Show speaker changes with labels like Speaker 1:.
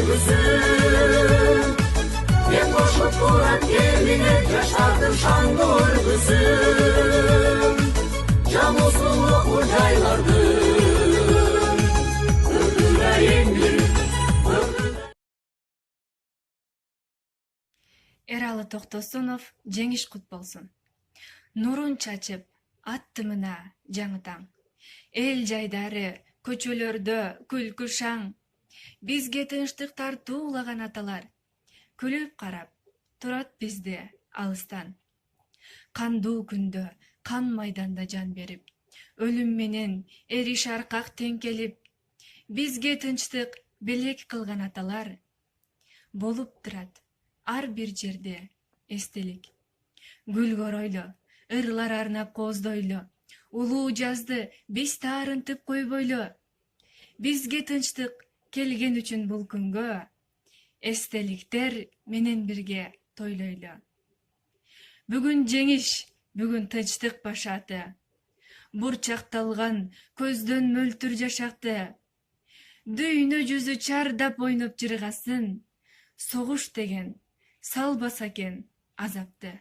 Speaker 1: ыргызым. Мен кошуп турат элине жаштардын шаңдуу ыргызым. Жамыл сулуу жайлардын көктүрайын бир.
Speaker 2: Эралы Токтосунов жеңиш кут болсун. Нурун чачып, атты мына жаңы таң. Эл жайдары, көчөлөрдө күлкү шаң. Бизге тынчтык тартуулаган аталар. Күлүп карап, турат бизде алыстан. Кандуу күндө, кан майданда жан берип, өлүм менен эри шаркак тең келип, бизге тынчтык белек кылган аталар. Болуп турат ар бир жерде эстелик. Гүл коройло, ырлар арнап кооздойло, улуу жазды биз таарынтып койбойло. Бизге тынчтык келген үчүн бул күнгө, эстеликтер менен бирге тойлойло. Бүгүн жеңиш, бүгүн тынчтык башаты. Бурчакталган көздөн мөлтүр жашакты. Дүйнө жүзү чардап ойноп жыргасын. Согуш деген салбаса экен азапты.